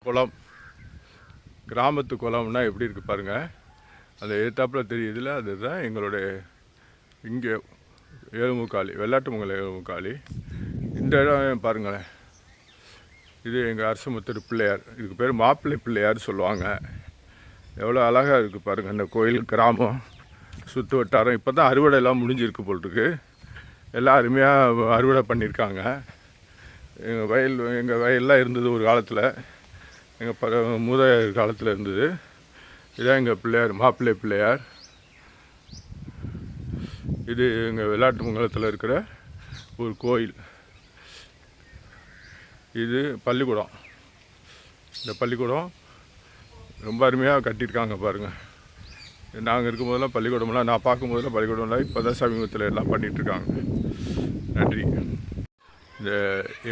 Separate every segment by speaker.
Speaker 1: குளம், கிராமத்து குளம்னா எப்படி இருக்குது பாருங்கள். அந்த எதிர்த்தாப்பில் தெரியுதுல, அதுதான் எங்களுடைய இங்கே ஏழுமுக்காலி, வெள்ளாட்டுமங்கலம் ஏழுமுக்காலி. இந்த இடம் பாருங்களேன், இது எங்கள் அரசமுத்திரு பிள்ளையார். இதுக்கு பேர் மாப்பிள்ளை பிள்ளையார் சொல்லுவாங்க. எவ்வளோ அழகாக இருக்குது பாருங்கள் அந்த கோயில், கிராமம், சுற்று வட்டாரம். இப்போ தான் அறுவடையெல்லாம் முடிஞ்சிருக்கு போட்டிருக்கு. எல்லாம் அருமையாக அறுவடை பண்ணியிருக்காங்க. எங்கள் வயல்லாம் இருந்தது ஒரு காலத்தில், எங்கள் மூதாதையர் காலத்தில் இருந்தது. இதுதான் எங்கள் பிள்ளையார், மாப்பிள்ளை பிள்ளையார். இது எங்கள் வெள்ளாட்டுமங்கலத்தில் இருக்கிற ஒரு கோயில். இது பள்ளிக்கூடம். இந்த பள்ளிக்கூடம் ரொம்ப அருமையாக கட்டியிருக்காங்க பாருங்கள். நாங்கள் இருக்கும்போதெல்லாம் பள்ளிக்கூடமெல்லாம், நான் பார்க்கும்போதெல்லாம் பள்ளிக்கூடம்லாம் இப்போ தான் சமீபத்தில் எல்லாம் பண்ணிகிட்ருக்காங்க. நன்றி. இந்த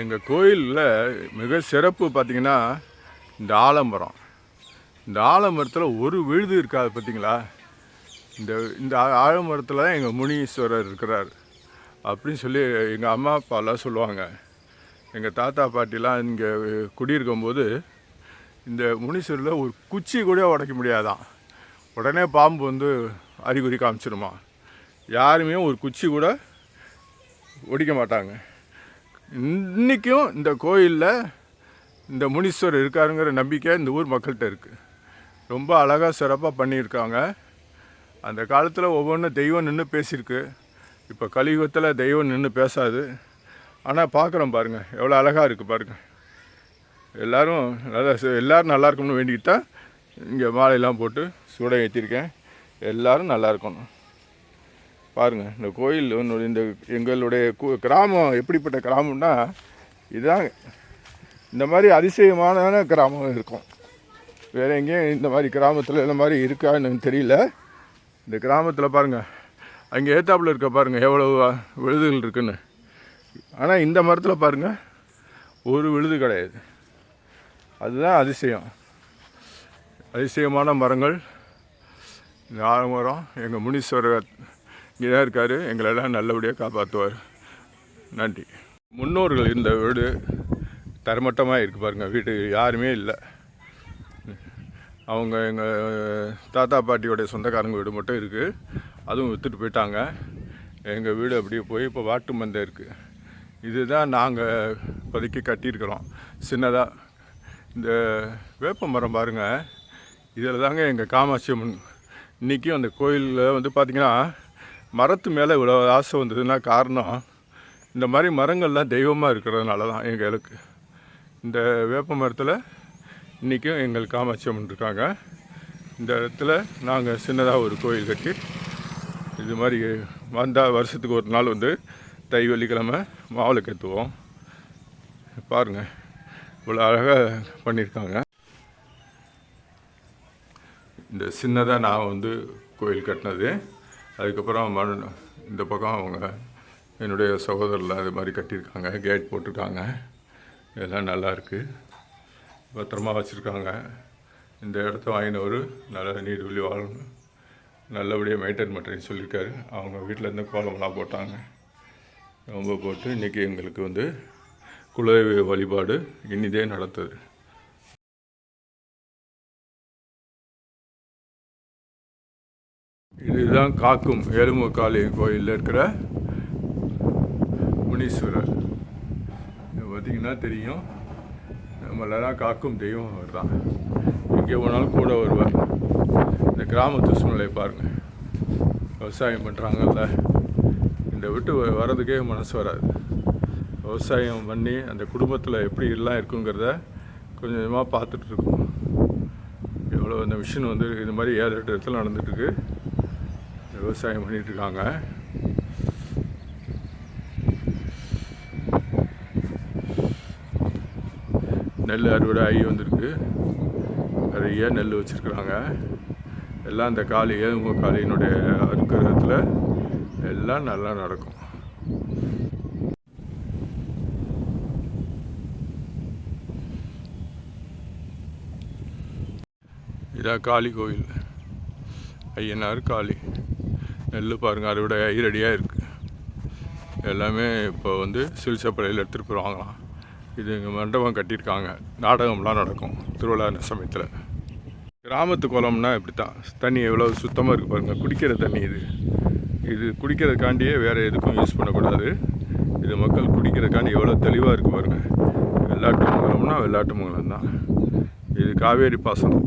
Speaker 1: எங்கள் கோயிலில் மிக சிறப்பு பார்த்திங்கன்னா இந்த ஆலமரம். இந்த ஆலமரத்தில் ஒரு விழுது இருக்காது பார்த்திங்களா. இந்த ஆலமரத்தில் தான் எங்கள் முனீஸ்வரர் இருக்கிறார் அப்படின்னு சொல்லி எங்கள் அம்மா அப்பாலாம் சொல்லுவாங்க. எங்கள் தாத்தா பாட்டிலாம் இங்கே குடியிருக்கும்போது இந்த முனீஸ்வரில் ஒரு குச்சி கூட உடைக்க முடியாதான். உடனே பாம்பு வந்து அறிகுறி காமிச்சிருமா. யாருமே ஒரு குச்சி கூட ஒடிக்க மாட்டாங்க. இன்றைக்கும் இந்த கோயிலில் இந்த முனீஸ்வரர் இருக்காருங்கிற நம்பிக்கை இந்த ஊர் மக்கள்கிட்ட இருக்குது. ரொம்ப அழகாக சிறப்பாக பண்ணியிருக்காங்க. அந்த காலத்தில் ஒவ்வொன்றும் தெய்வம் நின்று பேசியிருக்கு. இப்போ கலியுகத்தில் தெய்வம் நின்று பேசாது. ஆனால் பார்க்குறோம் பாருங்கள், எவ்வளோ அழகாக இருக்குது பாருங்கள். எல்லோரும் நல்லா இருக்கணும்னு வேண்டிக்கிட்டு தான் இங்கே மாலையெல்லாம் போட்டு சூட ஏற்றிருக்கேன். எல்லோரும் நல்லா இருக்கணும். பாருங்கள் இந்த கோயில், இந்த எங்களுடைய கிராமம் எப்படிப்பட்ட கிராமம்னா இதுதான். இந்த மாதிரி அதிசயமான கிராமம் இருக்கும். வேறு எங்கேயும் இந்த மாதிரி கிராமத்தில் இந்த மாதிரி இருக்கான்னு தெரியல. இந்த கிராமத்தில் பாருங்கள், அங்கே ஏத்தாப்பில் இருக்க பாருங்கள் எவ்வளோ விழுதுகள் இருக்குன்னு. ஆனால் இந்த மரத்தில் பாருங்கள் ஒரு விழுது கிடையாது. அதுதான் அதிசயம். அதிசயமான மரங்கள். இந்த ஆலமரம் எங்கள் முனீஸ்வரர் இங்கே தான் இருக்கார். எங்களெல்லாம் நல்லபடியாக காப்பாற்றுவார். நன்றி. முன்னோர்கள் இருந்த வீடு தரமட்டமாக இருக்குது பாருங்கள். வீட்டு யாருமே இல்லை. அவங்க எங்கள் தாத்தா பாட்டியோடைய சொந்தக்காரங்க வீடு மட்டும் இருக்குது. அதுவும் விற்றுட்டு போயிட்டாங்க. எங்கள் வீடு அப்படியே போய் இப்போ வாட்டு மந்தை இருக்குது. இதுதான் நாங்கள் இப்போதைக்கு கட்டியிருக்கிறோம் சின்னதாக. இந்த வேப்ப மரம் பாருங்கள், இதில் தாங்க எங்கள் காமாட்சி அம்மன். இன்றைக்கும் அந்த கோயிலில் வந்து பார்த்திங்கன்னா மரத்து மேலே இவ்வளோ ஆசை வந்ததுன்னா காரணம் இந்த மாதிரி மரங்கள்லாம் தெய்வமாக இருக்கிறதுனால தான் எங்களுக்கு. இந்த வேப்ப மரத்தில் இன்றைக்கும் எங்கள் காமாட்சி அம்மன் இருக்காங்க. இந்த இடத்துல நாங்கள் சின்னதாக ஒரு கோயில் கட்டி இது மாதிரி வந்தால் வருஷத்துக்கு ஒரு நாள் வந்து தை வெள்ளிக்கிழமை மாவிளக்கு ஏற்றுவோம். பாருங்கள் இவ்வளோ அழகாக பண்ணியிருக்காங்க. இந்த சின்னதாக நான் வந்து கோயில் கட்டினது. அதுக்கப்புறம் இந்த பக்கம் அவங்க என்னுடைய சகோதரில் அது மாதிரி கட்டியிருக்காங்க. கேட் போட்டிருக்காங்க. எல்லாம் நல்லாயிருக்கு, பத்திரமா வச்சுருக்காங்க. இந்த இடத்த வாங்கினவர் நல்ல நீர்வழி வாழணும், நல்லபடியாக மெயின்டைன் பண்ணுறேன்னு சொல்லியிருக்காரு. அவங்க வீட்டில் இருந்து கோலம்லாம் போட்டாங்க. ரொம்ப போட்டு இன்றைக்கி எங்களுக்கு வந்து குலதெய்வ வழிபாடு இனிதே நடத்துது. இதுதான் காக்கும் ஏழுமுக்காலி கோயிலில் இருக்கிற முனீஸ்வரர். பார்த்திங்கன்னா தெரியும், நம்மளெல்லாம் காக்கும் தெய்வம் அவர் தான். எங்கே போனாலும் கூட வருவார். இந்த கிராமத்து சூழ்நிலை பாருங்கள். விவசாயம் பண்ணுறாங்கல்ல, இந்த விட்டு வர்றதுக்கே மனசு வராது. விவசாயம் பண்ணி அந்த குடும்பத்தில் எப்படி எல்லாம் இருக்குங்கிறத கொஞ்சம் கொஞ்சமாக பார்த்துட்ருக்கோம். எவ்வளோ இந்த மிஷின் வந்து இது மாதிரி 7-8 இடத்துல நடந்துகிட்ருக்கு. விவசாயம் பண்ணிகிட்ருக்காங்க. நெல் அறுவடை ஆகி வந்திருக்கு. நிறைய நெல் வச்சுருக்குறாங்க. எல்லாம் அந்த காளி ஏழுமுக்காலியினுடைய அனுக்கிரகத்தில் எல்லாம் நல்லா நடக்கும். இதான் காளி கோயில், ஐயனார் காளி. நெல் பாருங்கள் அறுவடை ரெடியாக இருக்குது. எல்லாமே இப்போ வந்து சில்சப்படையில் எடுத்துகிட்டு போய் வாங்கலாம். இது இங்கே மண்டபம் கட்டியிருக்காங்க. நாடகம்லாம் நடக்கும் திருவிழா சமயத்தில். கிராமத்து குளம்னா இப்படி தான். தண்ணி எவ்வளோ சுத்தமாக இருக்குது பாருங்கள். குடிக்கிற தண்ணி இது குடிக்கிறதுக்காண்டியே வேறு எதுக்கும் யூஸ் பண்ணக்கூடாது. இது மக்கள் குடிக்கிறதுக்காண்டி எவ்வளோ தெளிவாக இருக்குது பாருங்கள். வெள்ளாட்டுமங்கலம்னா வெள்ளாட்டுமங்கலம் தான். இது காவேரி பாசனம்.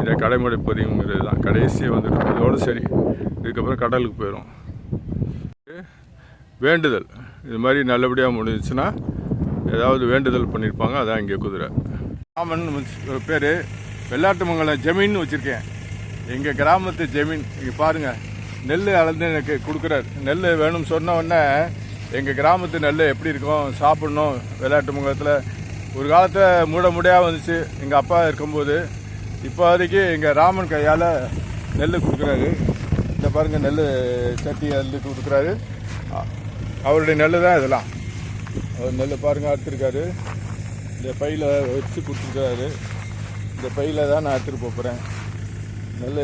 Speaker 1: இதை கடைமடை பதிவுங்கிறது தான். கடைசியாக வந்துடும். இதோடு சரி. இதுக்கப்புறம் கடலுக்கு போயிடும். வேண்டுதல் இது மாதிரி நல்லபடியாக முடிஞ்சிச்சுன்னா ஏதாவது வேண்டுதல் பண்ணியிருப்பாங்க. அதான் இங்கே குதிரை. ராமன் பேர். வெள்ளாட்டுமங்கலம் ஜமீன் வச்சுருக்கேன். எங்கள் கிராமத்து ஜமீன். இங்கே பாருங்கள், நெல் அளந்து எனக்கு கொடுக்குறாரு. நெல் வேணும்னு சொன்ன உடனே எங்கள் கிராமத்து நெல் எப்படி இருக்கும் சாப்பிட்ணும். வெள்ளாட்டுமங்கலத்தில் ஒரு காலத்தில் மூடையாக வந்துச்சு எங்கள் அப்பா இருக்கும்போது. இப்போதைக்கு எங்கள் ராமன் கையால் நெல் கொடுக்குறாரு. இந்த பாருங்கள், நெல் சட்டி அள்ளி கொடுக்குறாரு. அவருடைய நெல் தான் இதெல்லாம். அவர் நெல் பாருங்கள் அறுத்துருக்காரு. இந்த பையில் வச்சு கொடுத்துருக்காரு. இந்த பையில் தான் நான் எடுத்துகிட்டு போகிறேன். நெல்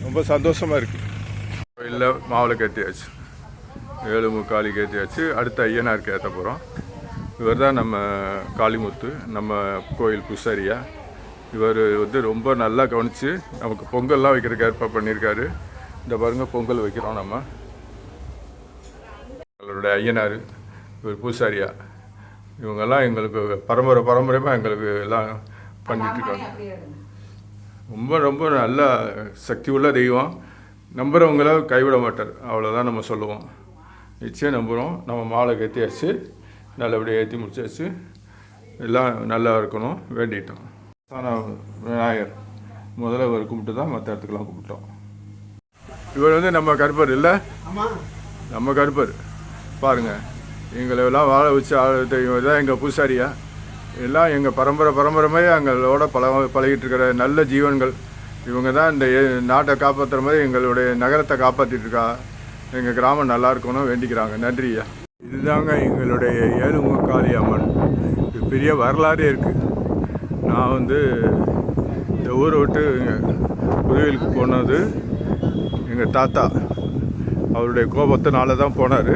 Speaker 1: ரொம்ப சந்தோஷமாக இருக்குது. கோயிலில் மாவில் ஏற்றியாச்சு. 7:45 ஏற்றியாச்சு. அடுத்த ஐயனாருக்கு ஏற்ற போகிறோம். இவர் தான் நம்ம காளிமுத்து, நம்ம கோயில் பூசாரியா. இவர் வந்து ரொம்ப நல்லா கவனித்து நமக்கு பொங்கல்லாம் வைக்கிறதுக்கு ஏற்பாடு பண்ணியிருக்காரு. இந்த பாருங்கள், பொங்கல் வைக்கிறோம் நம்ம. எங்களுடைய ஐயனார் இவர் பூசாரியா. இவங்கெல்லாம் எங்களுக்கு பரம்பரையாக எங்களுக்கு எல்லாம் பண்ணிகிட்ருக்காங்க. ரொம்ப ரொம்ப நல்ல சக்தி உள்ள தெய்வம். நம்புகிறவங்கள கைவிட மாட்டார். அவ்வளோதான் நம்ம சொல்லுவோம். நிச்சயம் நம்புகிறோம். நம்ம மாலை ஏற்றியாச்சு. நல்லபடியாக ஏற்றி முடிச்சாச்சு. எல்லாம் நல்லா இருக்கணும் வேண்டிட்டோம். விநாயகர் முதல்ல இவர் கும்பிட்டு தான் மற்ற இடத்துக்கெல்லாம் கும்பிட்டோம். இவர் வந்து நம்ம கருப்பர் இல்லை, நம்ம கருப்பர். பாருங்கள், எங்களை எல்லாம் வாழ வச்சு இவர் தான் எங்கள் பூசாரியா. எல்லாம் எங்கள் பரம்பரையாக எங்களோட பழகிட்டு இருக்கிற நல்ல ஜீவன்கள். இவங்க தான் இந்த நாட்டை காப்பாற்றுற மாதிரி எங்களுடைய நகரத்தை காப்பாற்றிட்டு இருக்கா. எங்கள் கிராமம் நல்லா இருக்கணும் வேண்டிக்கிறாங்க. நன்றியா. இதுதாங்க எங்களுடைய ஏழுமுக்காளி அம்மன். இது பெரிய வரலாறே இருக்குது. நான் வந்து இந்த ஊரை விட்டு புதுவைக்கு போனது எங்கள் தாத்தா அவருடைய கோபத்தினால தான் போனார்.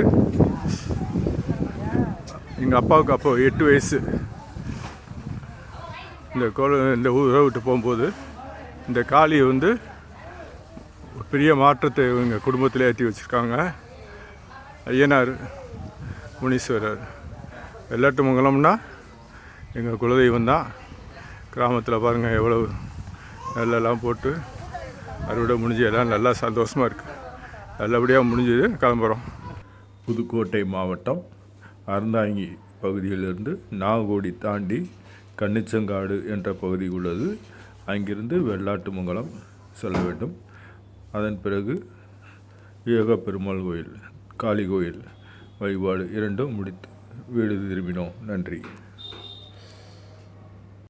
Speaker 1: எங்கள் அப்பாவுக்கு அப்போ 8 வயசு. இந்த ஊரை விட்டு போகும்போது இந்த காளியை வந்து பெரிய மாற்றத்தை எங்கள் குடும்பத்தில் ஏற்றி வச்சுருக்காங்க. ஐயனார், முனீஸ்வரர். வெள்ளாட்டுமங்கலம்னா எங்கள் குலதெய்வம் தான். கிராமத்தில் பாருங்கள் எவ்வளவு நெல்லெல்லாம் போட்டு அறுவடை முடிஞ்சு எல்லாம் நல்லா சந்தோஷமாக இருக்குது. நல்லபடியாக முடிஞ்சது. கிளம்புறோம். புதுக்கோட்டை மாவட்டம் அறந்தாங்கி பகுதியிலிருந்து நாகோடி தாண்டி கன்னிச்சங்காடு என்ற பகுதி உள்ளது. அங்கிருந்து வெள்ளாட்டுமங்கலம் செல்ல வேண்டும். அதன் பிறகு யோக பெருமாள் கோயில், காளி கோயில் வழிபாடு இரண்டும் முடித்து வீடு திரும்பினோம். நன்றி.